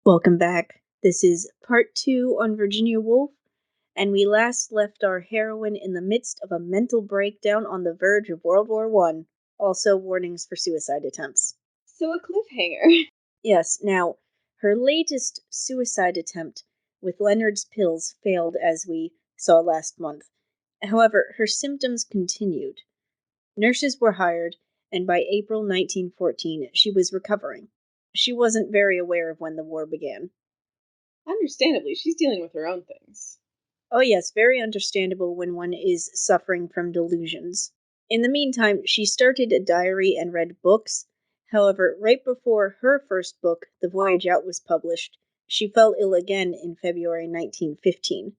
Welcome back. This is part 2 on Virginia Woolf, and we last left our heroine in the midst of a mental breakdown on the verge of World War I. Also, warnings for suicide attempts. So a cliffhanger. Yes, now, her latest suicide attempt with Leonard's pills failed, as we saw last month. However, her symptoms continued. Nurses were hired, and by April 1914, she was recovering. She wasn't very aware of when the war began. Understandably, she's dealing with her own things. Oh, yes, very understandable when one is suffering from delusions. In the meantime, she started a diary and read books. However, right before her first book, The Voyage Out, was published, she fell ill again in February 1915.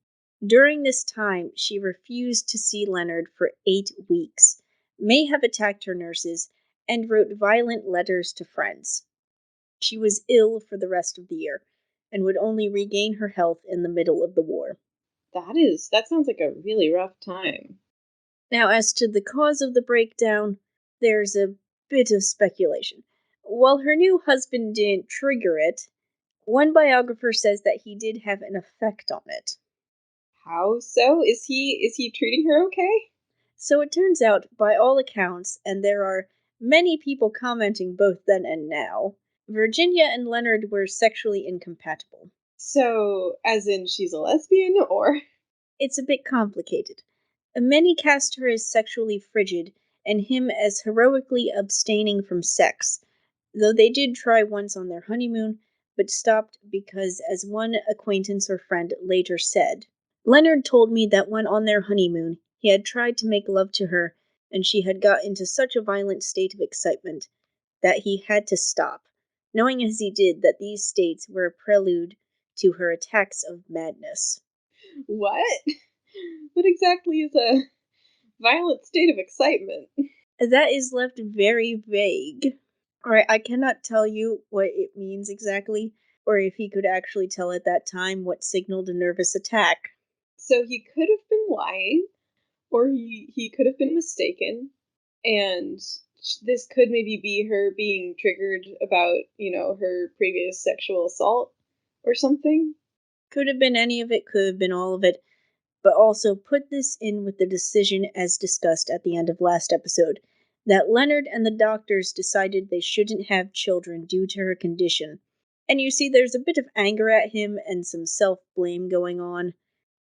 During this time, she refused to see Leonard for 8 weeks, may have attacked her nurses, and wrote violent letters to friends. She was ill for the rest of the year, and would only regain her health in the middle of the war. That sounds like a really rough time. Now, as to the cause of the breakdown, there's a bit of speculation. While her new husband didn't trigger it, one biographer says that he did have an effect on it. How so? Is he treating her okay? So it turns out, by all accounts, and there are many people commenting both then and now, Virginia and Leonard were sexually incompatible. So, as in she's a lesbian, or? It's a bit complicated. Many cast her as sexually frigid, and him as heroically abstaining from sex, though they did try once on their honeymoon, but stopped because, as one acquaintance or friend later said, Leonard told me that when on their honeymoon, he had tried to make love to her, and she had got into such a violent state of excitement that he had to stop, knowing as he did that these states were a prelude to her attacks of madness. What? What exactly is a violent state of excitement? That is left very vague. Alright, I cannot tell you what it means exactly, or if he could actually tell at that time what signaled a nervous attack. So he could have been lying, or he could have been mistaken, and this could maybe be her being triggered about, her previous sexual assault or something. Could have been any of it, could have been all of it, but also put this in with the decision, as discussed at the end of last episode, that Leonard and the doctors decided they shouldn't have children due to her condition. And you see, there's a bit of anger at him and some self-blame going on.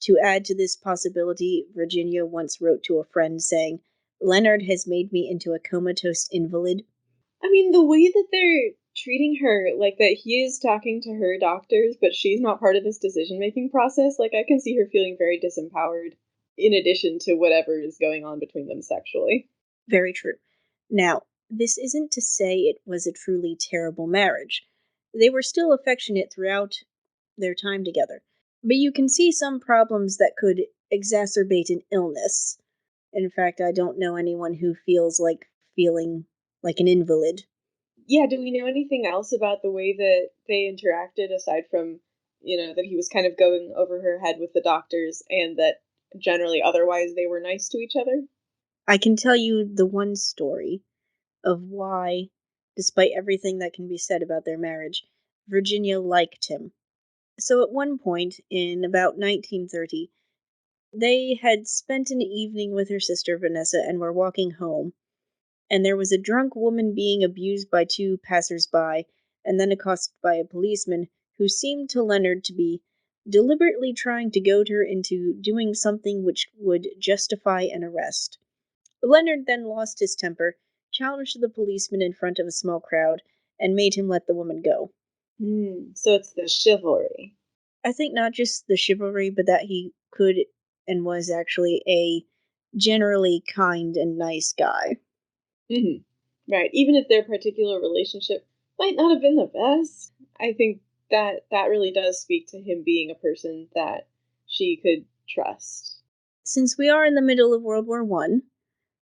To add to this possibility, Virginia once wrote to a friend saying, Leonard has made me into a comatose invalid. I mean, the way that they're treating her, like that he is talking to her doctors, but she's not part of this decision making process, like I can see her feeling very disempowered, in addition to whatever is going on between them sexually. Very true. Now, this isn't to say it was a truly terrible marriage. They were still affectionate throughout their time together. But you can see some problems that could exacerbate an illness. In fact, I don't know anyone who feeling like an invalid. Yeah, do we know anything else about the way that they interacted aside from, that he was kind of going over her head with the doctors and that generally otherwise they were nice to each other? I can tell you the one story of why, despite everything that can be said about their marriage, Virginia liked him. So at one point, in about 1930, they had spent an evening with her sister Vanessa and were walking home, and there was a drunk woman being abused by 2 passers-by, and then accosted by a policeman who seemed to Leonard to be deliberately trying to goad her into doing something which would justify an arrest. Leonard then lost his temper, challenged the policeman in front of a small crowd, and made him let the woman go. So it's the chivalry. I think not just the chivalry, but that he could and was actually a generally kind and nice guy. Hmm. Right. Even if their particular relationship might not have been the best, I think that really does speak to him being a person that she could trust. Since we are in the middle of World War I,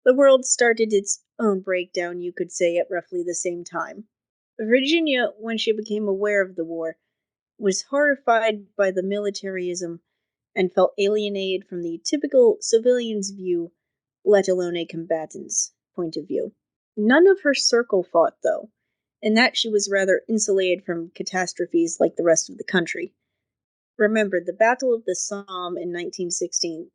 the world started its own breakdown, you could say, at roughly the same time. Virginia, when she became aware of the war, was horrified by the militarism and felt alienated from the typical civilian's view, let alone a combatant's point of view. None of her circle fought, though, and that she was rather insulated from catastrophes like the rest of the country. Remember, the Battle of the Somme in 1916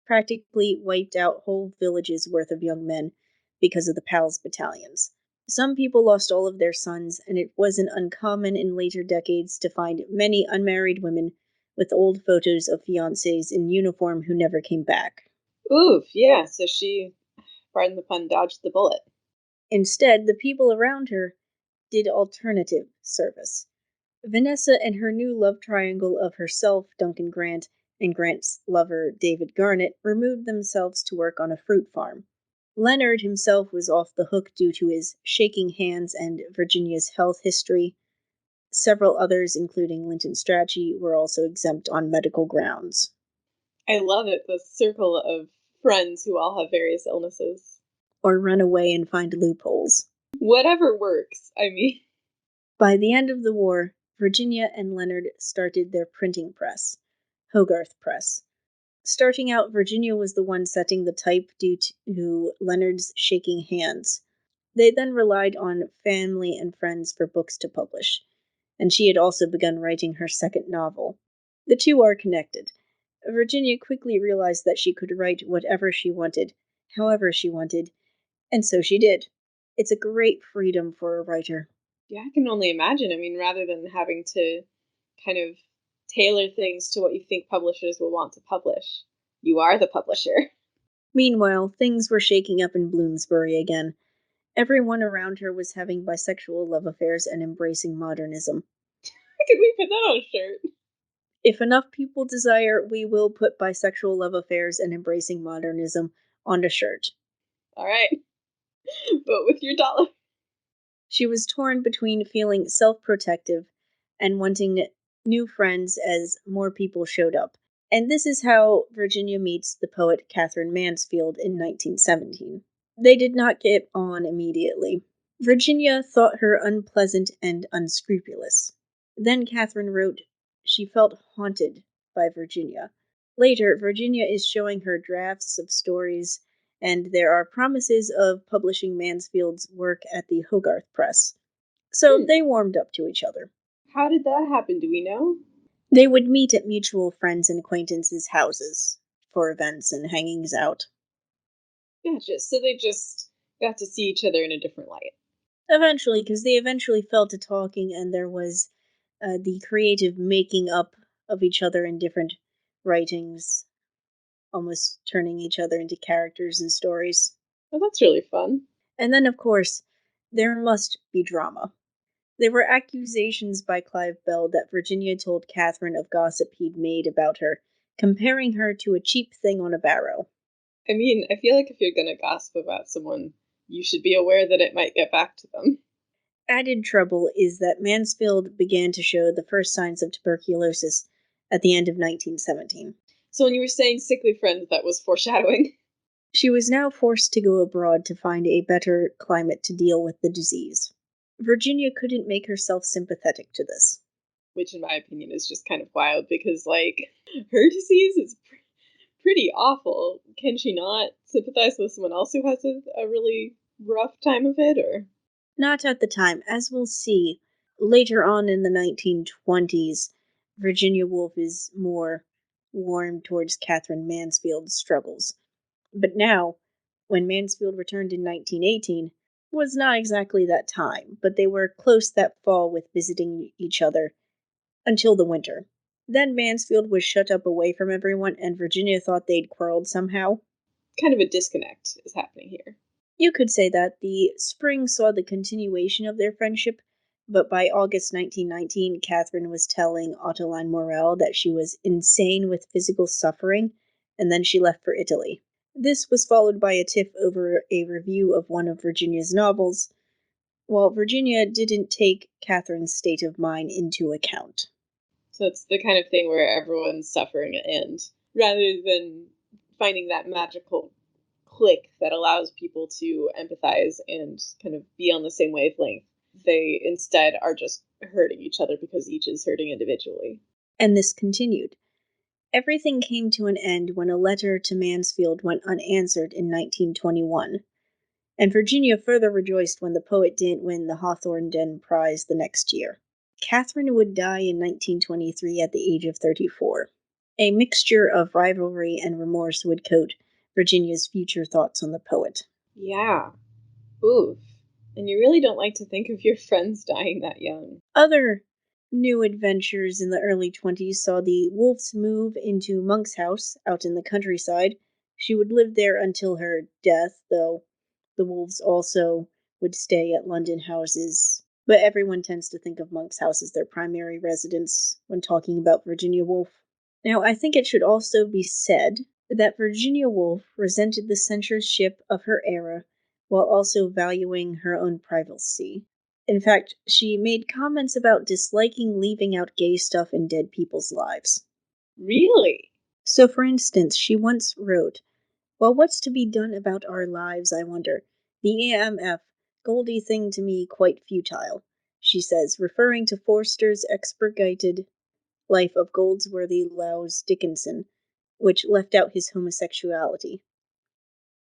practically wiped out whole villages worth of young men because of the PALS battalions. Some people lost all of their sons, and it wasn't uncommon in later decades to find many unmarried women with old photos of fiancés in uniform who never came back. Oof, yeah, so she, pardon the pun, dodged the bullet. Instead, the people around her did alternative service. Vanessa and her new love triangle of herself, Duncan Grant, and Grant's lover, David Garnett, removed themselves to work on a fruit farm. Leonard himself was off the hook due to his shaking hands and Virginia's health history. Several others, including Linton Strachey, were also exempt on medical grounds. I love it, the circle of friends who all have various illnesses. Or run away and find loopholes. Whatever works, I mean. By the end of the war, Virginia and Leonard started their printing press, Hogarth Press. Starting out, Virginia was the one setting the type due to Leonard's shaking hands. They then relied on family and friends for books to publish, and she had also begun writing her second novel. The two are connected. Virginia quickly realized that she could write whatever she wanted, however she wanted, and so she did. It's a great freedom for a writer. Yeah, I can only imagine. I mean, rather than having to kind of tailor things to what you think publishers will want to publish, you are the publisher. Meanwhile, things were shaking up in Bloomsbury again. Everyone around her was having bisexual love affairs and embracing modernism. Could we put that on a shirt? If enough people desire, we will put bisexual love affairs and embracing modernism on a shirt. All right. But with your dollar. She was torn between feeling self-protective and wanting new friends as more people showed up. And this is how Virginia meets the poet Catherine Mansfield in 1917. They did not get on immediately. Virginia thought her unpleasant and unscrupulous. Then Catherine wrote she felt haunted by Virginia. Later, Virginia is showing her drafts of stories, and there are promises of publishing Mansfield's work at the Hogarth Press. So they warmed up to each other. How did that happen? Do we know? They would meet at mutual friends and acquaintances' houses for events and hangings out. Gotcha. So they just got to see each other in a different light. Eventually, because they eventually fell to talking, and there was the creative making up of each other in different writings, almost turning each other into characters and stories. Well, that's really fun. And then, of course, there must be drama. There were accusations by Clive Bell that Virginia told Catherine of gossip he'd made about her, comparing her to a cheap thing on a barrow. I mean, I feel like if you're going to gossip about someone, you should be aware that it might get back to them. Added trouble is that Mansfield began to show the first signs of tuberculosis at the end of 1917. So when you were saying sickly friends, that was foreshadowing. She was now forced to go abroad to find a better climate to deal with the disease. Virginia couldn't make herself sympathetic to this. Which, in my opinion, is just kind of wild because, like, her disease is pretty awful. Can she not sympathize with someone else who has a really rough time of it, or? Not at the time. As we'll see, later on in the 1920s, Virginia Woolf is more warm towards Catherine Mansfield's struggles. But now, when Mansfield returned in 1918, was not exactly that time, but they were close that fall with visiting each other until the winter. Then Mansfield was shut up away from everyone, and Virginia thought they'd quarreled somehow. Kind of a disconnect is happening here. You could say that the spring saw the continuation of their friendship, but by August 1919, Catherine was telling Ottoline Morel that she was insane with physical suffering, and then she left for Italy. This was followed by a tiff over a review of one of Virginia's novels, while Virginia didn't take Catherine's state of mind into account. So it's the kind of thing where everyone's suffering and rather than finding that magical click that allows people to empathize and kind of be on the same wavelength, they instead are just hurting each other because each is hurting individually. And this continued. Everything came to an end when a letter to Mansfield went unanswered in 1921. And Virginia further rejoiced when the poet didn't win the Hawthorne Den Prize the next year. Catherine would die in 1923 at the age of 34. A mixture of rivalry and remorse would coat Virginia's future thoughts on the poet. Yeah. Oof. And you really don't like to think of your friends dying that young. Other new adventures in the early 20s saw the Woolfs move into Monk's house out in the countryside. She would live there until her death, though the Woolfs also would stay at London houses. But everyone tends to think of Monk's house as their primary residence when talking about Virginia Woolf. Now, I think it should also be said that Virginia Woolf resented the censorship of her era while also valuing her own privacy. In fact, she made comments about disliking leaving out gay stuff in dead people's lives. Really? So, for instance, she once wrote, "Well, what's to be done about our lives, I wonder? The AMF, Goldie thing to me quite futile," she says, referring to Forster's expurgated life of Goldsworthy Lowes Dickinson, which left out his homosexuality.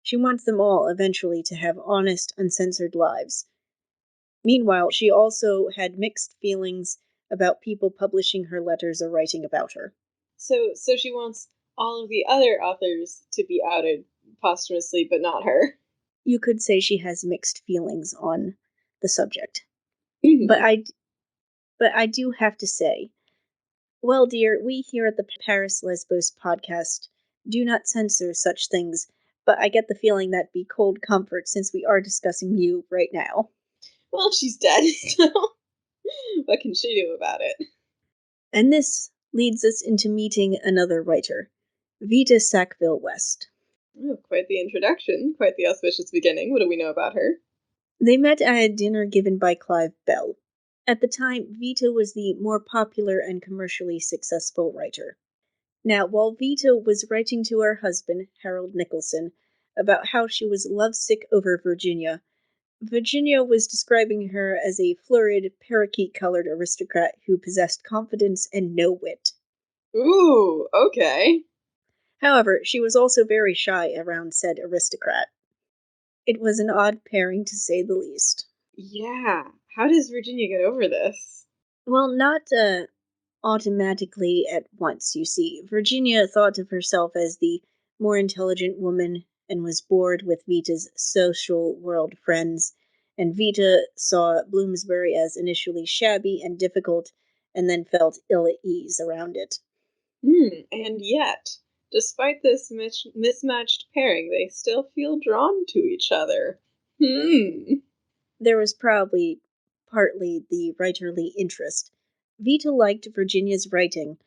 She wants them all, eventually, to have honest, uncensored lives. Meanwhile, she also had mixed feelings about people publishing her letters or writing about her. So she wants all of the other authors to be outed posthumously, but not her. You could say she has mixed feelings on the subject. Mhm. But I do have to say, well, dear, we here at the Paris Lesbos podcast do not censor such things, but I get the feeling that'd be cold comfort since we are discussing you right now. Well, she's dead, so what can she do about it? And this leads us into meeting another writer, Vita Sackville-West. Oh, quite the introduction, quite the auspicious beginning. What do we know about her? They met at a dinner given by Clive Bell. At the time, Vita was the more popular and commercially successful writer. Now, while Vita was writing to her husband, Harold Nicholson, about how she was lovesick over Virginia, Virginia was describing her as a florid, parakeet-colored aristocrat who possessed confidence and no wit. Ooh, okay. However, she was also very shy around said aristocrat. It was an odd pairing, to say the least. Yeah. How does Virginia get over this? Well, not automatically at once, you see. Virginia thought of herself as the more intelligent woman and was bored with Vita's social world friends, and Vita saw Bloomsbury as initially shabby and difficult, and then felt ill at ease around it. And yet, despite this mismatched pairing, they still feel drawn to each other. There was probably partly the writerly interest. Vita liked Virginia's writing,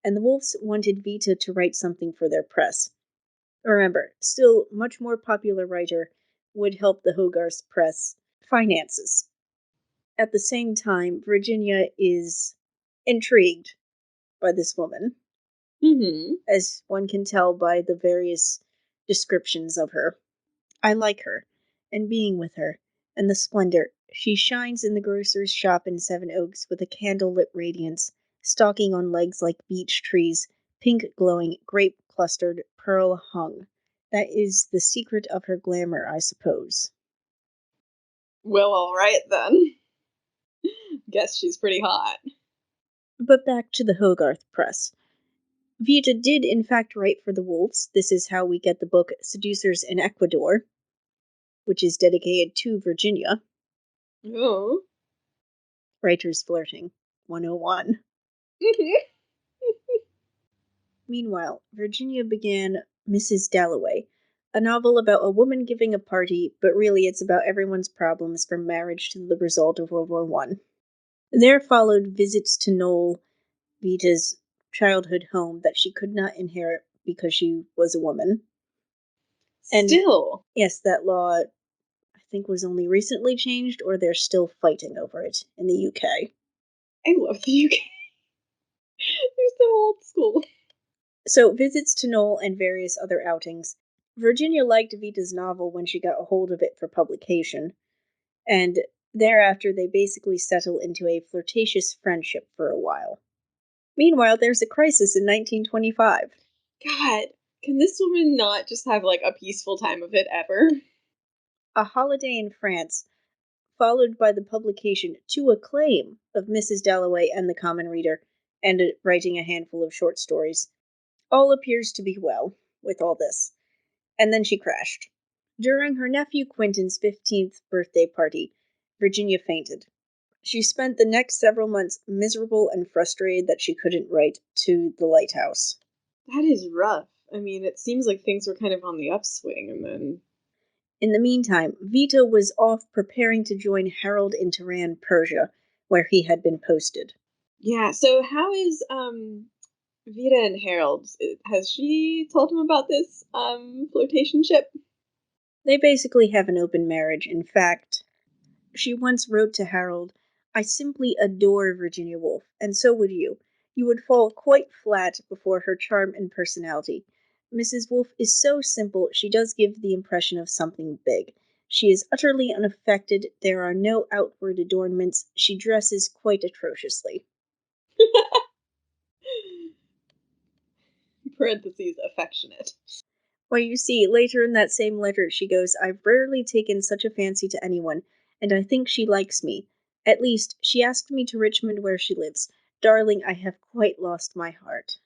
and the Wolfs wanted Vita to write something for their press. Remember, still much more popular writer would help the Hogarth's press finances. At the same time, Virginia is intrigued by this woman, Mm-hmm. as one can tell by the various descriptions of her. I like her, and being with her, and the splendor. She shines in the grocer's shop in Seven Oaks with a candle-lit radiance, stalking on legs like beech trees, pink glowing, grape clustered, pearl hung. That is the secret of her glamour, I suppose. Well, all right then. Guess she's pretty hot. But back to the Hogarth press. Vita did in fact write for the Wolves. This is how we get the book Seducers in Ecuador, which is dedicated to Virginia. Oh. Writers Flirting 101. Meanwhile, Virginia began Mrs. Dalloway, a novel about a woman giving a party, but really it's about everyone's problems from marriage to the result of World War One. There followed visits to Knoll, Vita's childhood home that she could not inherit because she was a woman. And Still, yes, that law I think was only recently changed, or they're still fighting over it in the UK. I love the UK. They're so old school. So, visits to Knoll and various other outings. Virginia liked Vita's novel when she got a hold of it for publication, and thereafter they basically settle into a flirtatious friendship for a while. Meanwhile, there's a crisis in 1925. God, can this woman not just have like a peaceful time of it ever? A Holiday in France, followed by the publication to acclaim of Mrs. Dalloway and the Common Reader, and writing a handful of short stories. All appears to be well with all this. And then she crashed. During her nephew Quentin's 15th birthday party, Virginia fainted. She spent the next several months miserable and frustrated that she couldn't write to the lighthouse. That is rough. I mean, it seems like things were kind of on the upswing, and then. In the meantime, Vita was off preparing to join Harold in Tehran, Persia, where he had been posted. Yeah, so how is Vita and Harold? Has she told him about this flirtationship? They basically have an open marriage. In fact, she once wrote to Harold, "I simply adore Virginia Woolf, and so would you. You would fall quite flat before her charm and personality. Mrs. Woolf is so simple, she does give the impression of something big. She is utterly unaffected, there are no outward adornments, she dresses quite atrociously." Parentheses, affectionate. Well, you see, later in that same letter, she goes, "I've rarely taken such a fancy to anyone, and I think she likes me. At least, she asked me to Richmond where she lives. Darling, I have quite lost my heart."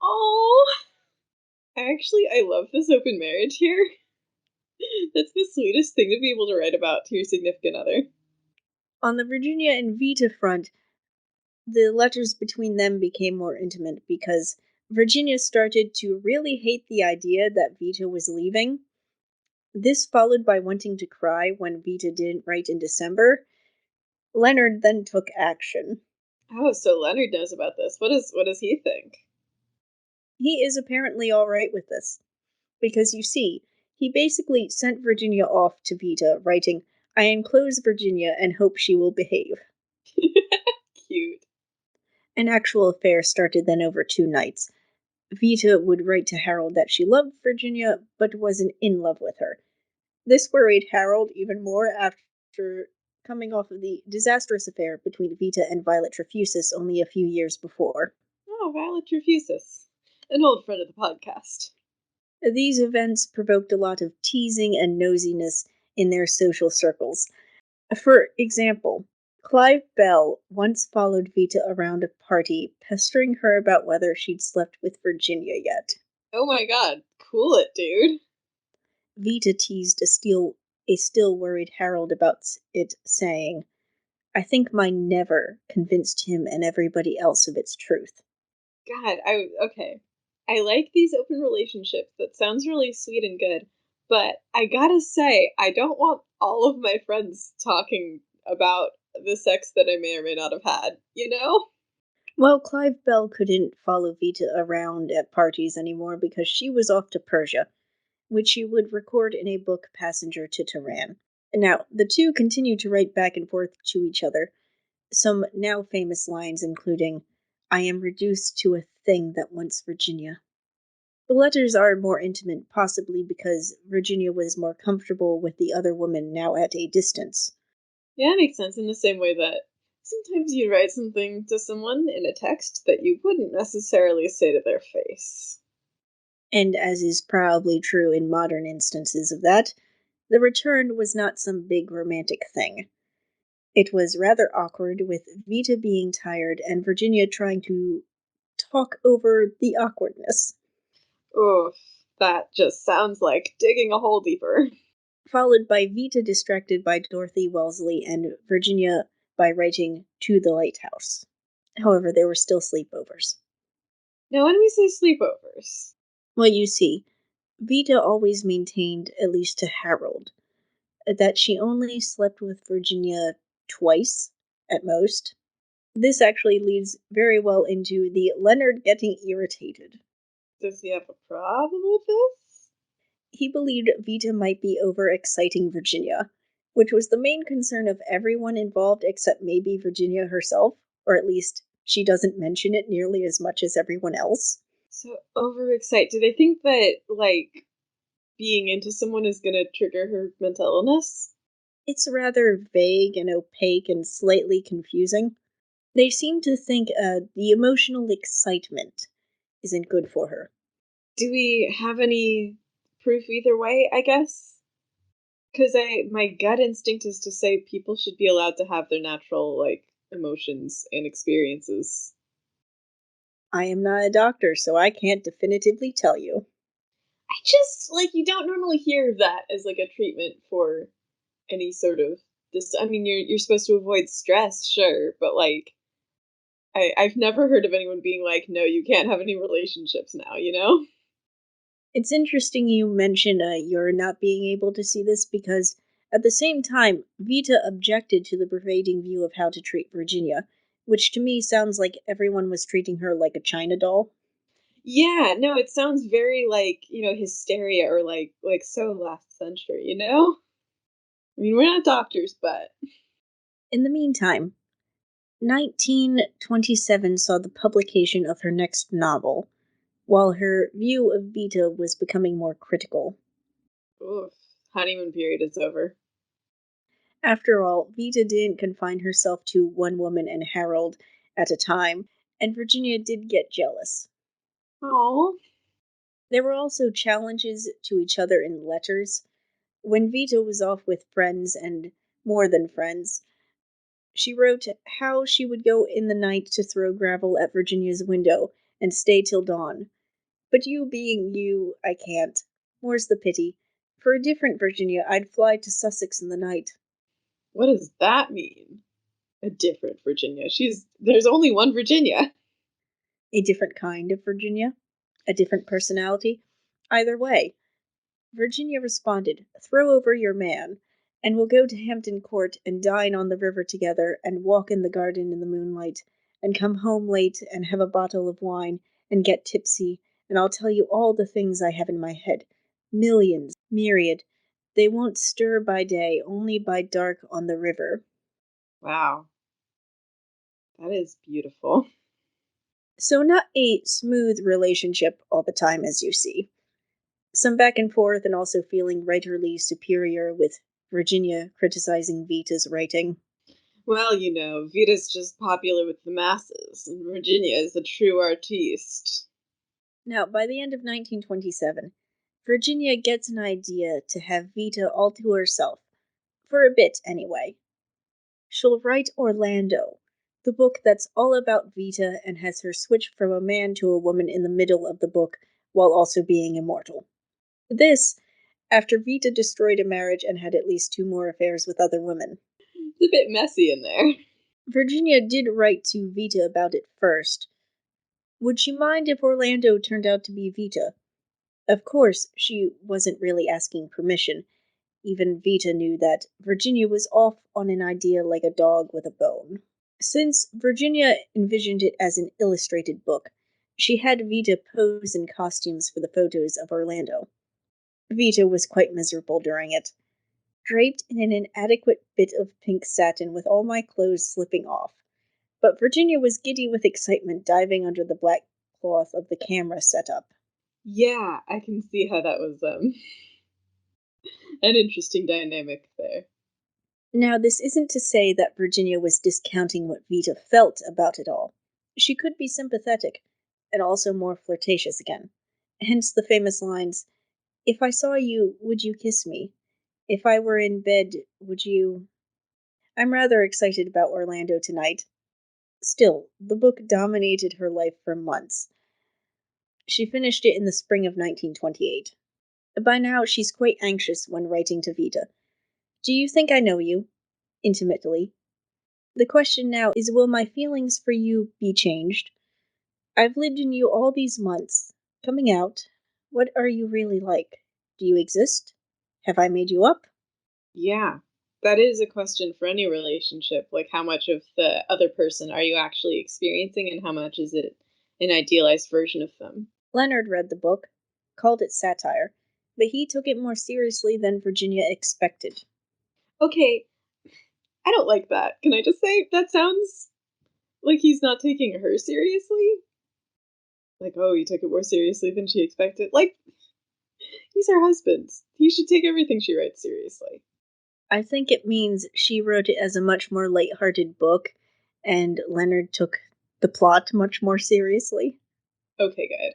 Oh, I love this open marriage here. That's the sweetest thing to be able to write about to your significant other. On the Virginia and Vita front, the letters between them became more intimate because Virginia started to really hate the idea that Vita was leaving. This followed by wanting to cry when Vita didn't write in December. Leonard then took action. Oh, so Leonard knows about this. What does he think? He is apparently all right with this. Because you see, he basically sent Virginia off to Vita, writing, "I enclose Virginia and hope she will behave." Cute. An actual affair started then over 2 nights. Vita would write to Harold that she loved Virginia, but wasn't in love with her. This worried Harold even more after coming off of the disastrous affair between Vita and Violet Trefusis only a few years before. Oh, Violet Trefusis, an old friend of the podcast. These events provoked a lot of teasing and nosiness in their social circles. For example, Clive Bell once followed Vita around a party, pestering her about whether she'd slept with Virginia yet. Oh my god, cool it, dude. Vita teased a still worried Harold about it, saying, "I think my never convinced him and everybody else of its truth." God, okay. I like these open relationships. That sounds really sweet and good. But I gotta say, I don't want all of my friends talking about the sex that I may or may not have had, you know? Well, Clive Bell couldn't follow Vita around at parties anymore because she was off to Persia, which she would record in a book, Passenger to Tehran. Now, the two continued to write back and forth to each other, some now famous lines including, "I am reduced to a thing that wants Virginia." The letters are more intimate, possibly because Virginia was more comfortable with the other woman now at a distance. Yeah, it makes sense in the same way that sometimes you write something to someone in a text that you wouldn't necessarily say to their face. And as is probably true in modern instances of that, the return was not some big romantic thing. It was rather awkward, with Vita being tired and Virginia trying to talk over the awkwardness, Oof, that just sounds like digging a hole deeper. followed by Vita distracted by Dorothy Wellesley and Virginia by writing to the lighthouse. However, there were still sleepovers. Now, when we say sleepovers, Well, you see, Vita always maintained, at least to Harold, that she only slept with Virginia twice, at most. This actually leads very well into the Leonard getting irritated. does he have a problem with this? He believed Vita might be overexciting Virginia, which was the main concern of everyone involved except maybe Virginia herself, or at least she doesn't mention it nearly as much as everyone else. So overexcited. Do they think that, like, being into someone is gonna trigger her mental illness? It's rather vague and opaque and slightly confusing. They seem to think the emotional excitement isn't good for her. Do we have any proof either way, I guess? Because my gut instinct is to say people should be allowed to have their natural, like, emotions and experiences. I am not a doctor, so I can't definitively tell you. I just, like, you don't normally hear that as, like, a treatment for any sort of this. I mean, you're supposed to avoid stress, sure, but, like, I've never heard of anyone being like, "No, you can't have any relationships now," you know? It's interesting you mention you're not being able to see this because at the same time, Vita objected to the pervading view of how to treat Virginia, which to me sounds like everyone was treating her like a China doll. Yeah, no, it sounds very like, hysteria or like so last century, you know? I mean, we're not doctors, but In the meantime, 1927 saw the publication of her next novel, while her view of Vita was becoming more critical. oof, honeymoon period is over. After all, Vita didn't confine herself to one woman and Harold at a time, and Virginia did get jealous. Oh, There were also challenges to each other in letters. When Vita was off with friends and more than friends, she wrote how she would go in the night to throw gravel at Virginia's window and stay till dawn. But you being you, I can't. More's the pity. For a different Virginia, I'd fly to Sussex in the night. what does that mean? A different Virginia. There's only one Virginia. A different kind of Virginia? A different personality? Either way, Virginia responded, "Throw over your man, and we'll go to Hampton Court and dine on the river together and walk in the garden in the moonlight, and come home late and have a bottle of wine and get tipsy, and I'll tell you all the things I have in my head. Millions, myriad. They won't stir by day, only by dark on the river." Wow, that is beautiful. So, not a smooth relationship all the time, as you see. Some back and forth, and also feeling writerly superior, with Virginia criticizing Vita's writing. Well, Vita's just popular with the masses, and Virginia is a true artiste. Now, by the end of 1927, Virginia gets an idea to have Vita all to herself, for a bit anyway. She'll write Orlando, the book that's all about Vita and has her switch from a man to a woman in the middle of the book while also being immortal. This, after Vita destroyed a marriage and had at least two more affairs with other women. It's a bit messy in there. Virginia did write to Vita about it first. Would she mind if Orlando turned out to be Vita? Of course, she wasn't really asking permission. Even Vita knew that Virginia was off on an idea like a dog with a bone. Since Virginia envisioned it as an illustrated book, she had Vita pose in costumes for the photos of Orlando. Vita was quite miserable during it, draped in an inadequate bit of pink satin with all my clothes slipping off. But Virginia was giddy with excitement, diving under the black cloth of the camera setup. Yeah, I can see how that was an interesting dynamic there. Now, this isn't to say that Virginia was discounting what Vita felt about it all. She could be sympathetic, and also more flirtatious again. Hence the famous lines, "If I saw you, would you kiss me? If I were in bed, would you—" I'm rather excited about Orlando tonight. Still, the book dominated her life for months. She finished it in the spring of 1928. By now, she's quite anxious when writing to Vita. "Do you think I know you? Intimately. The question now is, will my feelings for you be changed? I've lived in you all these months. Coming out, what are you really like? Do you exist? Have I made you up?" Yeah. That is a question for any relationship. Like, how much of the other person are you actually experiencing, and how much is it an idealized version of them? Leonard read the book, called it satire, but he took it more seriously than Virginia expected. Okay, I don't like that. Can I just say that sounds like he's not taking her seriously? Like, oh, he took it more seriously than she expected. Like, he's her husband. He should take everything she writes seriously. I think it means she wrote it as a much more light-hearted book, and Leonard took the plot much more seriously. Okay, good.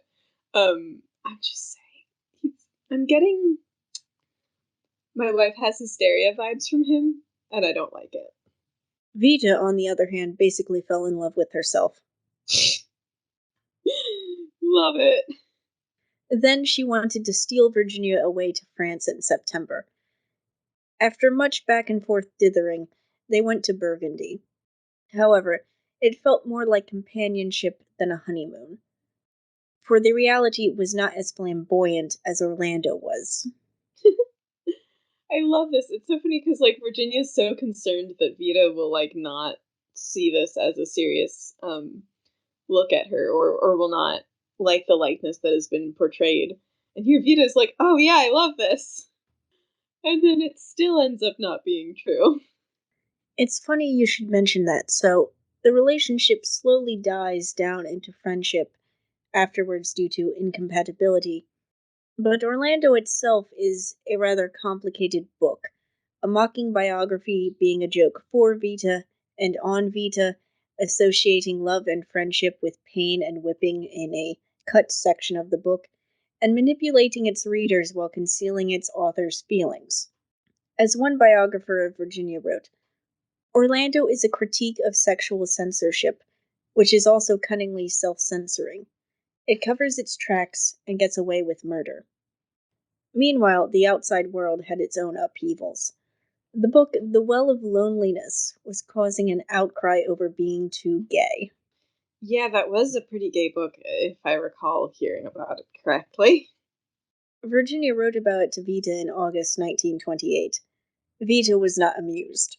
I'm just saying. I'm getting My wife has hysteria vibes from him, and I don't like it. Vita, on the other hand, basically fell in love with herself. Love it. Then she wanted to steal Virginia away to France in September. After much back and forth dithering, they went to Burgundy. However, it felt more like companionship than a honeymoon, for the reality was not as flamboyant as Orlando was. I love this. It's so funny because like Virginia's so concerned that Vita will like not see this as a serious look at her, or will not like the likeness that has been portrayed. And here Vita's like, oh yeah, I love this. And then it still ends up not being true. It's funny you should mention that. So, the relationship slowly dies down into friendship afterwards due to incompatibility. But Orlando itself is a rather complicated book, a mocking biography being a joke for Vita and on Vita, associating love and friendship with pain and whipping in a cut section of the book, and manipulating its readers while concealing its author's feelings. As one biographer of Virginia wrote, Orlando is a critique of sexual censorship, which is also cunningly self censoring. It covers its tracks and gets away with murder. Meanwhile, the outside world had its own upheavals. The book The Well of Loneliness was causing an outcry over being too gay. Yeah, that was a pretty gay book, if I recall hearing about it correctly. Virginia wrote about it to Vita in August 1928. Vita was not amused.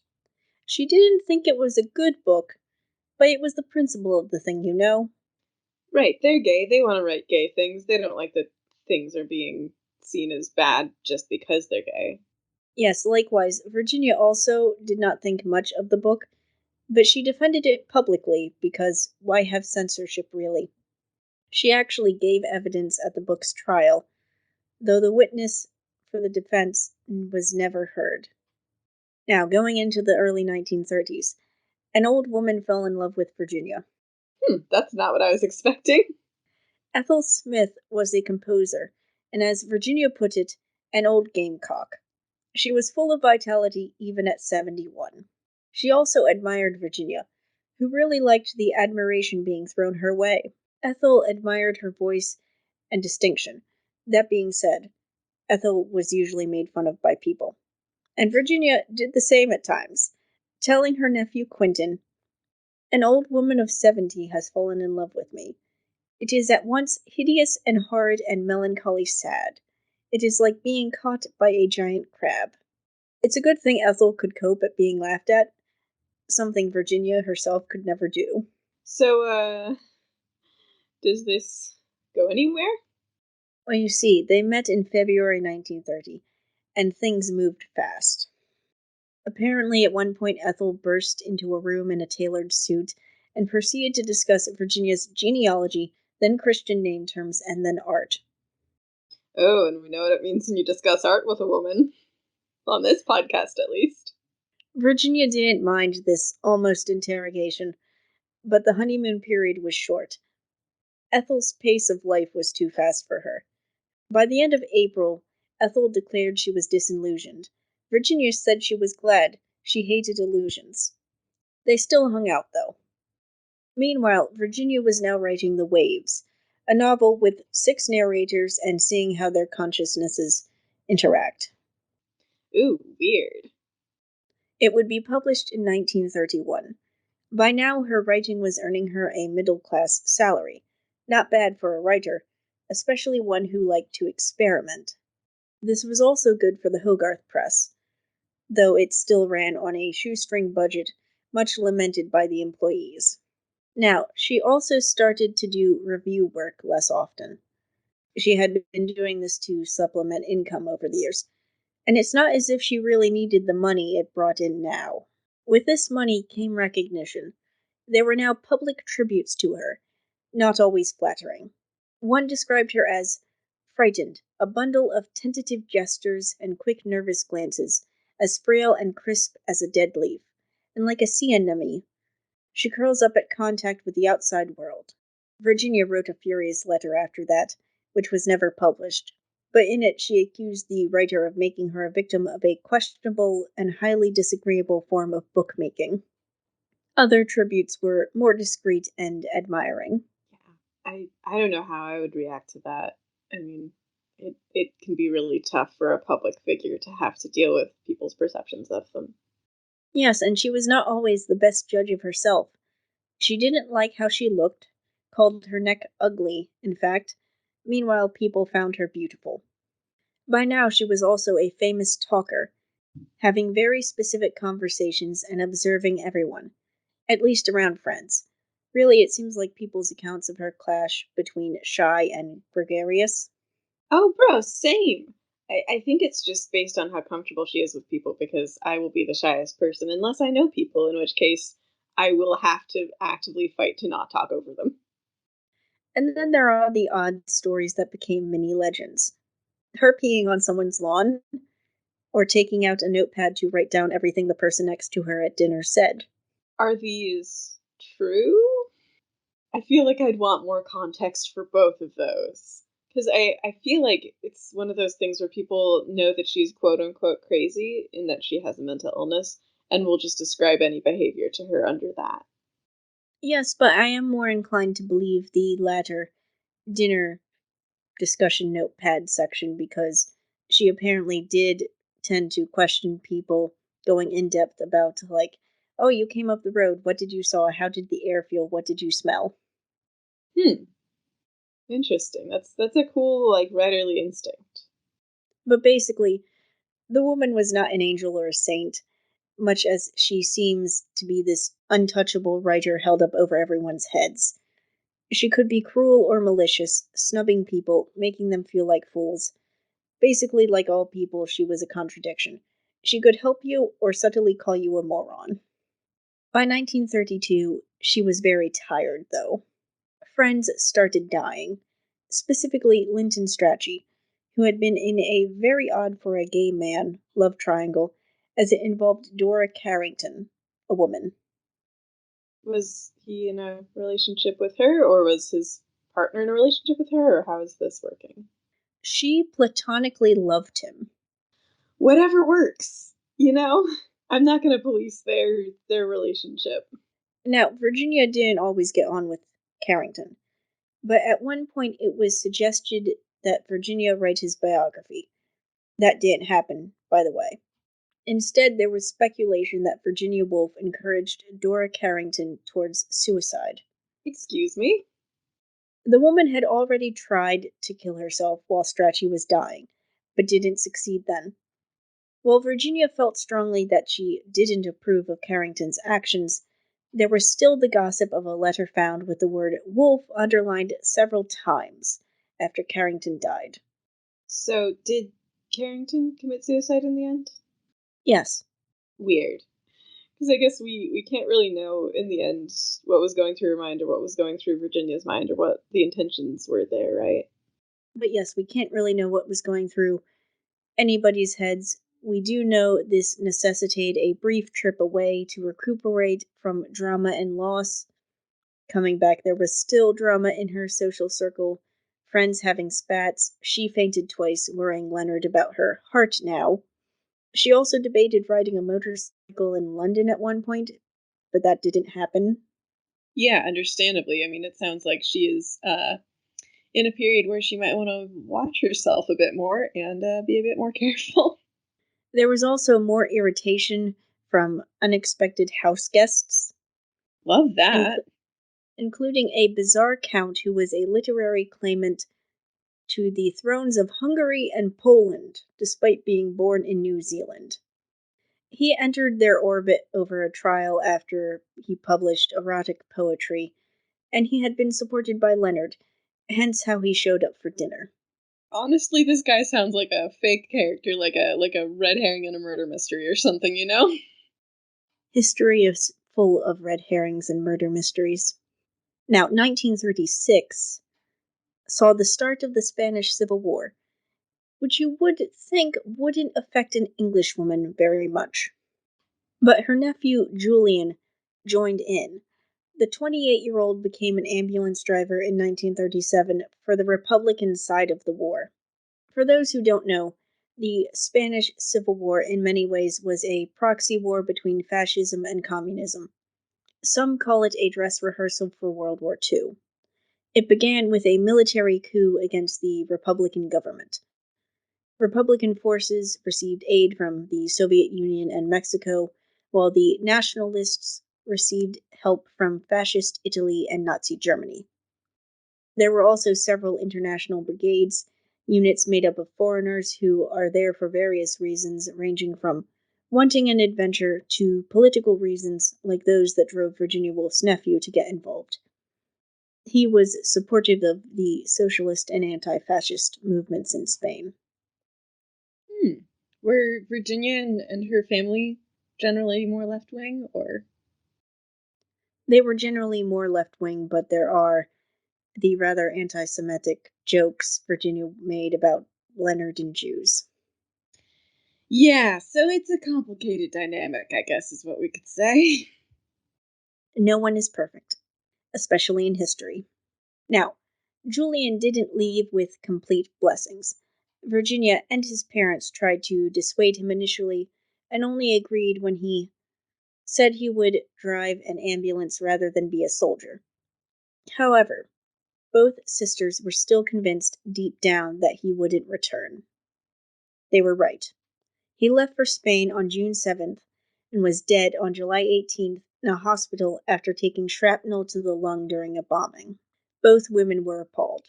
She didn't think it was a good book, but it was the principle of the thing, you know? Right, they're gay. They want to write gay things. They don't like that things are being seen as bad just because they're gay. Yes, likewise, Virginia also did not think much of the book, but she defended it publicly because why have censorship really? She actually gave evidence at the book's trial, though the witness for the defense was never heard. Now, going into the early 1930s, an old woman fell in love with Virginia. That's not what I was expecting. Ethel Smith was a composer, and as Virginia put it, an old gamecock. She was full of vitality even at 71. She also admired Virginia, who really liked the admiration being thrown her way. Ethel admired her voice and distinction. That being said, Ethel was usually made fun of by people. And Virginia did the same at times, telling her nephew Quentin, "An old woman of 70 has fallen in love with me. It is at once hideous and horrid and melancholy sad. It is like being caught by a giant crab." It's a good thing Ethel could cope at being laughed at, something Virginia herself could never do. So, does this go anywhere? Well, you see, they met in February 1930, and things moved fast. Apparently, at one point, Ethel burst into a room in a tailored suit and proceeded to discuss Virginia's genealogy, then Christian name terms, and then art. Oh, and we know what it means when you discuss art with a woman. On this podcast, at least. Virginia didn't mind this almost interrogation, but the honeymoon period was short. Ethel's pace of life was too fast for her. By the end of April, Ethel declared she was disillusioned. Virginia said she was glad. She hated illusions. They still hung out, though. Meanwhile, Virginia was now writing The Waves, a novel with 6 narrators and seeing how their consciousnesses interact. Ooh, weird. It would be published in 1931. By now, her writing was earning her a middle-class salary. Not bad for a writer, especially one who liked to experiment. This was also good for the Hogarth Press, though it still ran on a shoestring budget, much lamented by the employees. Now, she also started to do review work less often. She had been doing this to supplement income over the years, and it's not as if she really needed the money it brought in now. With this money came recognition. There were now public tributes to her, not always flattering. One described her as frightened, a bundle of tentative gestures and quick nervous glances, as frail and crisp as a dead leaf, and like a sea anemone. She curls up at contact with the outside world. Virginia wrote a furious letter after that, which was never published. but in it she accused the writer of making her a victim of a questionable and highly disagreeable form of bookmaking. Other tributes were more discreet and admiring. Yeah. I don't know how I would react to that. I mean, it can be really tough for a public figure to have to deal with people's perceptions of them. Yes, and she was not always the best judge of herself. She didn't like how she looked, called her neck ugly, in fact. Meanwhile, people found her beautiful. By now, she was also a famous talker, having very specific conversations and observing everyone, at least around friends. Really, it seems like people's accounts of her clash between shy and gregarious. Oh, bro, same. I think it's just based on how comfortable she is with people because I will be the shyest person unless I know people, in which case I will have to actively fight to not talk over them. And then there are the odd stories that became mini legends. Her peeing on someone's lawn, or taking out a notepad to write down everything the person next to her at dinner said. Are these true? I feel like I'd want more context for both of those. Because I feel like it's one of those things where people know that she's quote unquote crazy in that she has a mental illness and will just describe any behavior to her under that. Yes, but I am more inclined to believe the latter dinner discussion notepad section because she apparently did tend to question people going in depth about, like, oh, you came up the road. What did you saw? How did the air feel? What did you smell? Hmm, interesting. That's a cool like writerly instinct. But basically, the woman was not an angel or a saint, much as she seems to be this untouchable writer held up over everyone's heads. She could be cruel or malicious, snubbing people, making them feel like fools. Basically, like all people, she was a contradiction. She could help you or subtly call you a moron. By 1932, she was very tired, though. Friends started dying, specifically Linton Strachey, who had been in a very odd for a gay man love triangle, as it involved Dora Carrington, a woman. Was he in a relationship with her, or was his partner in a relationship with her, or how is this working? She platonically loved him. Whatever works, you know? I'm not gonna police their relationship. Now, Virginia didn't always get on with Carrington, but at one point it was suggested that Virginia write his biography. That didn't happen, by the way. Instead, there was speculation that Virginia Woolf encouraged Dora Carrington towards suicide. Excuse me? The woman had already tried to kill herself while Strachey was dying, but didn't succeed then. While Virginia felt strongly that she didn't approve of Carrington's actions, there was still the gossip of a letter found with the word wolf underlined several times after Carrington died. So, did Carrington commit suicide in the end? Yes, Weird. Because I guess we can't really know in the end what was going through her mind or what was going through Virginia's mind or what the intentions were there, right? but yes, we can't really know what was going through anybody's heads. We do know this necessitated a brief trip away to recuperate from drama and loss. Coming back, there was still drama in her social circle, friends having spats. She fainted twice, worrying Leonard about her heart now. She also debated riding a motorcycle in London at one point, but that didn't happen. Yeah, understandably. I mean, it sounds like she is in a period where she might want to watch herself a bit more and be a bit more careful. There was also more irritation from unexpected house guests, Love that. incl- including a bizarre count who was a literary claimant to the thrones of Hungary and Poland, despite being born in New Zealand. He entered their orbit over a trial after he published erotic poetry, and he had been supported by Leonard, hence how he showed up for dinner. Honestly, this guy sounds like a fake character, like a red herring in a murder mystery or something, you know? History is full of red herrings and murder mysteries. Now, 1936 saw the start of the Spanish Civil War, which you would think wouldn't affect an Englishwoman very much. But her nephew, Julian, joined in. The 28-year-old became an ambulance driver in 1937 for the Republican side of the war. For those who don't know, the Spanish Civil War in many ways was a proxy war between fascism and communism. Some call it a dress rehearsal for World War II. It began with a military coup against the Republican government. Republican forces received aid from the Soviet Union and Mexico, while the Nationalists received help from Fascist Italy and Nazi Germany. There were also several international brigades, units made up of foreigners who are there for various reasons, ranging from wanting an adventure to political reasons, like those that drove Virginia Woolf's nephew to get involved. He was supportive of the socialist and anti fascist movements in Spain. Hmm. Were Virginia and her family generally more left wing, or? They were generally more left wing, but there are the rather anti Semitic jokes Virginia made about Leonard and Jews. Yeah, so it's a complicated dynamic, I guess is what we could say. No one is perfect, especially in history. Now, Julian didn't leave with complete blessings. Virginia and his parents tried to dissuade him initially, and only agreed when he said he would drive an ambulance rather than be a soldier. However, both sisters were still convinced deep down that he wouldn't return. They were right. He left for Spain on June 7th and was dead on July 18th in a hospital after taking shrapnel to the lung during a bombing. Both women were appalled.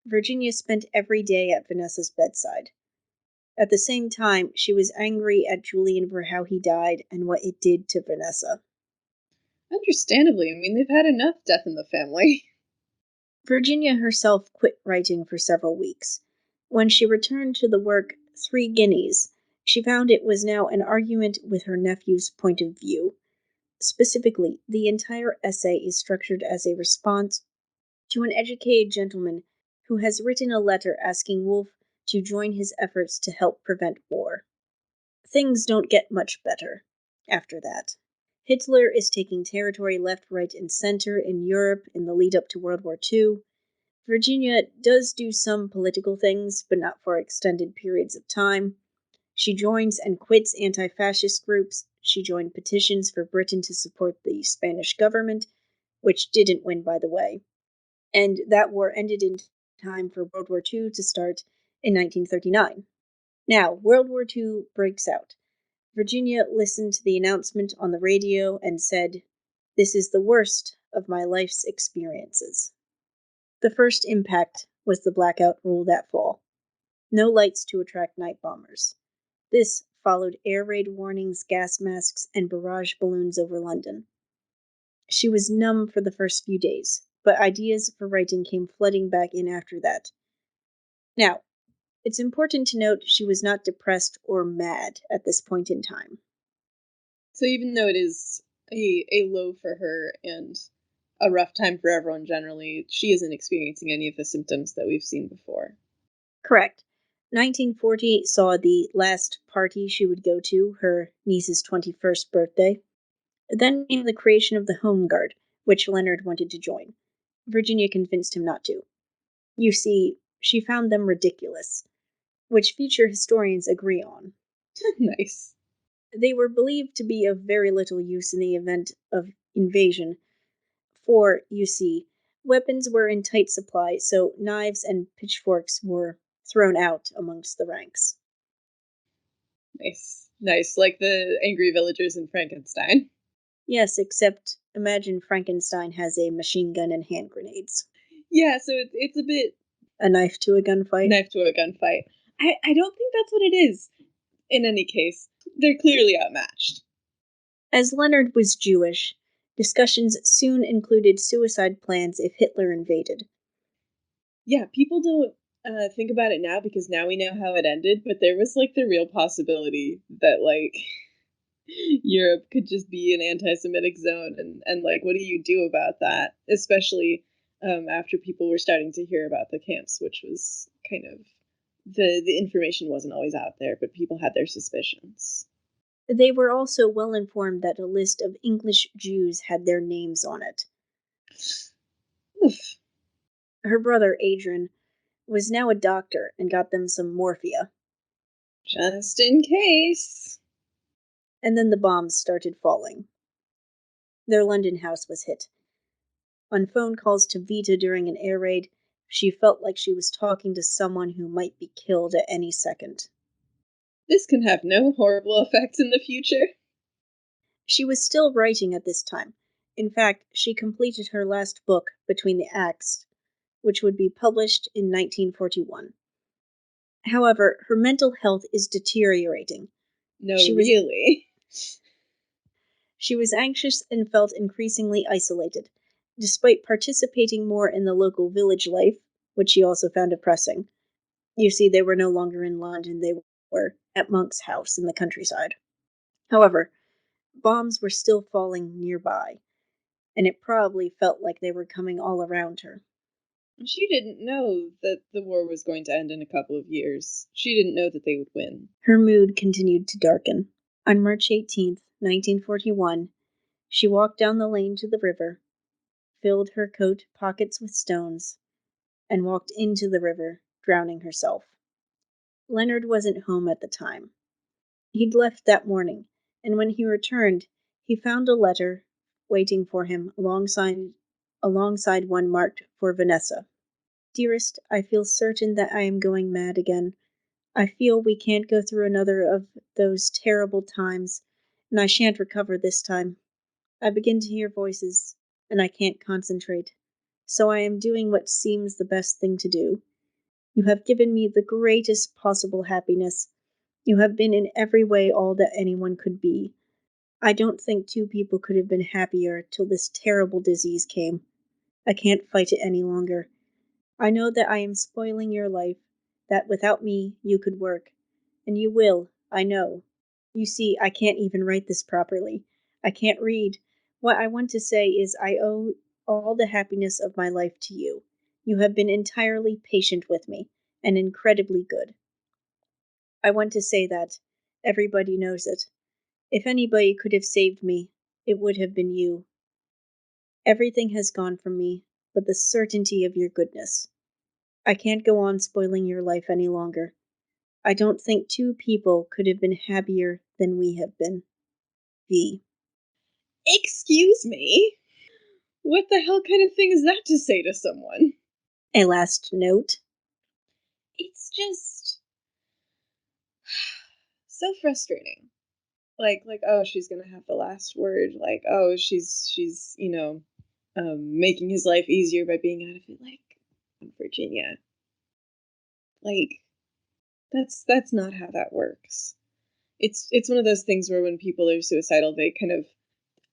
Virginia spent every day at Vanessa's bedside. At the same time, she was angry at Julian for how he died and what it did to Vanessa. Understandably, I mean, they've had enough death in the family. Virginia herself quit writing for several weeks. When she returned to the work Three Guineas, she found it was now an argument with her nephew's point of view. Specifically, the entire essay is structured as a response to an educated gentleman who has written a letter asking Woolf to join his efforts to help prevent war. Things don't get much better after that. Hitler is taking territory left, right, and center in Europe in the lead up to World War II. Virginia does do some political things, but not for extended periods of time. She joins and quits anti fascist groups. She joined petitions for Britain to support the Spanish government, which didn't win, by the way. And that war ended in time for World War II to start in 1939. Now, World War II breaks out. Virginia listened to the announcement on the radio and said, "This is the worst of my life's experiences." The first impact was the blackout rule that fall. No lights to attract night bombers. This followed air raid warnings, gas masks, and barrage balloons over London. She was numb for the first few days, but ideas for writing came flooding back in after that. Now, it's important to note she was not depressed or mad at this point in time. So even though it is a low for her and a rough time for everyone generally, she isn't experiencing any of the symptoms that we've seen before. Correct. 1940 saw the last party she would go to, her niece's 21st birthday. Then came the creation of the Home Guard, which Leonard wanted to join. Virginia convinced him not to. You see, she found them ridiculous, which future historians agree on. Nice. They were believed to be of very little use in the event of invasion, for, you see, weapons were in tight supply, so knives and pitchforks were thrown out amongst the ranks. Nice. Nice. Like the angry villagers in Frankenstein. Yes, except imagine Frankenstein has a machine gun and hand grenades. Yeah, so it's a bit A knife to a gunfight? knife to a gunfight. I don't think that's what it is. In any case, they're clearly outmatched. As Leonard was Jewish, discussions soon included suicide plans if Hitler invaded. Yeah, people don't think about it now because now we know how it ended, but there was like the real possibility that like Europe could just be an anti-Semitic zone, and like, what do you do about that? Especially after people were starting to hear about the camps, which was kind of the information wasn't always out there, but people had their suspicions. They were also well informed that a list of English Jews had their names on it. Oof. Her brother, Adrian, was now a doctor and got them some morphia. Just in case. And then the bombs started falling. Their London house was hit. On phone calls to Vita during an air raid, she felt like she was talking to someone who might be killed at any second. This can have no horrible effects in the future. She was still writing at this time. In fact, she completed her last book, Between the Acts, which would be published in 1941. However, her mental health is deteriorating. No, She was really. She was anxious and felt increasingly isolated, despite participating more in the local village life, which she also found depressing. You see, they were no longer in London, they were at Monk's house in the countryside. However, bombs were still falling nearby, and it probably felt like they were coming all around her. She didn't know that the war was going to end in a couple of years. She didn't know that they would win. Her mood continued to darken. On March 18th, 1941, she walked down the lane to the river, filled her coat pockets with stones, and walked into the river, drowning herself. Leonard wasn't home at the time. He'd left that morning, and when he returned, he found a letter waiting for him alongside one marked for Vanessa. Dearest, I feel certain that I am going mad again. I feel we can't go through another of those terrible times, and I shan't recover this time. I begin to hear voices, and I can't concentrate. So I am doing what seems the best thing to do. You have given me the greatest possible happiness. You have been in every way all that anyone could be. I don't think two people could have been happier till this terrible disease came. I can't fight it any longer. I know that I am spoiling your life, that without me you could work. And you will, I know. You see, I can't even write this properly. I can't read. What I want to say is I owe all the happiness of my life to you. You have been entirely patient with me, and incredibly good. I want to say that. Everybody knows it. If anybody could have saved me, it would have been you. Everything has gone from me, but the certainty of your goodness. I can't go on spoiling your life any longer. I don't think two people could have been happier than we have been. V. Excuse me? What the hell kind of thing is that to say to someone? A last note. It's just so frustrating. Like, oh, she's gonna have the last word. Like, oh, she's making his life easier by being out of it. Like, Virginia, like, that's not how that works. It's one of those things where when people are suicidal, they kind of,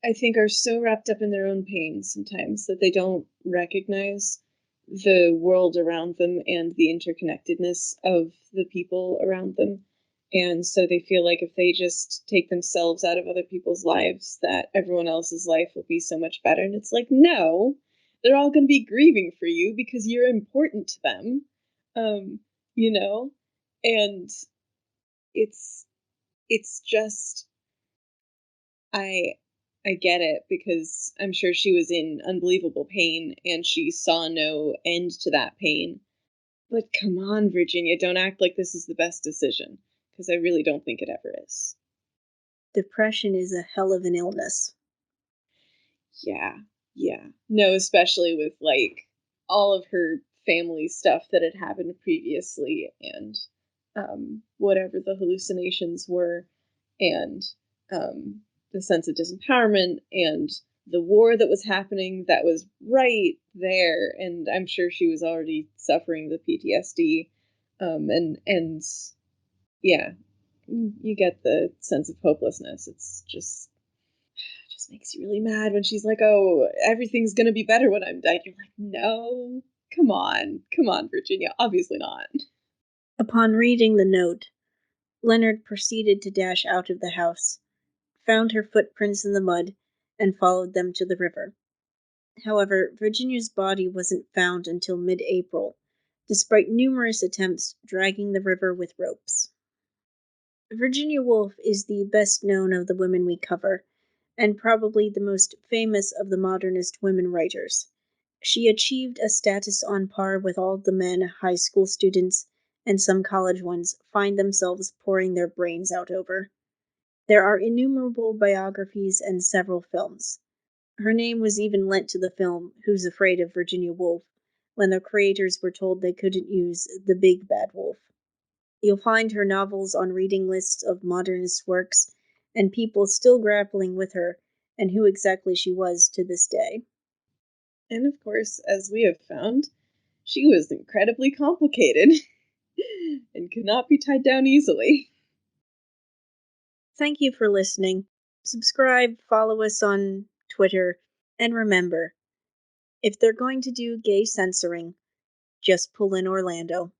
I think, are so wrapped up in their own pain sometimes that they don't recognize the world around them and the interconnectedness of the people around them. And so they feel like if they just take themselves out of other people's lives, that everyone else's life will be so much better. And it's like, no, they're all going to be grieving for you because you're important to them. Um, you know, and it's just I I get it because I'm sure she was in unbelievable pain and she saw no end to that pain. But come on, Virginia, don't act like this is the best decision because I really don't think it ever is. Depression is a hell of an illness. Yeah, yeah. No, especially with like all of her family stuff that had happened previously and whatever the hallucinations were and the sense of disempowerment and the war that was happening that was right there. And I'm sure she was already suffering the PTSD. And yeah, you get the sense of hopelessness. It's just makes you really mad when she's like, "Oh, everything's gonna be better when I'm dead." You're like, "No, come on, Virginia. Obviously not." Upon reading the note, Leonard proceeded to dash out of the house, found her footprints in the mud, and followed them to the river. However, Virginia's body wasn't found until mid-April, despite numerous attempts dragging the river with ropes. Virginia Woolf is the best known of the women we cover, and probably the most famous of the modernist women writers. She achieved a status on par with all the men high school students and some college ones find themselves pouring their brains out over. There are innumerable biographies and several films. Her name was even lent to the film Who's Afraid of Virginia Woolf when the creators were told they couldn't use the big bad wolf. You'll find her novels on reading lists of modernist works, and people still grappling with her and who exactly she was to this day. And of course, as we have found, she was incredibly complicated and could not be tied down easily. Thank you for listening. Subscribe, follow us on Twitter, and remember, if they're going to do gay censoring, just pull in Orlando.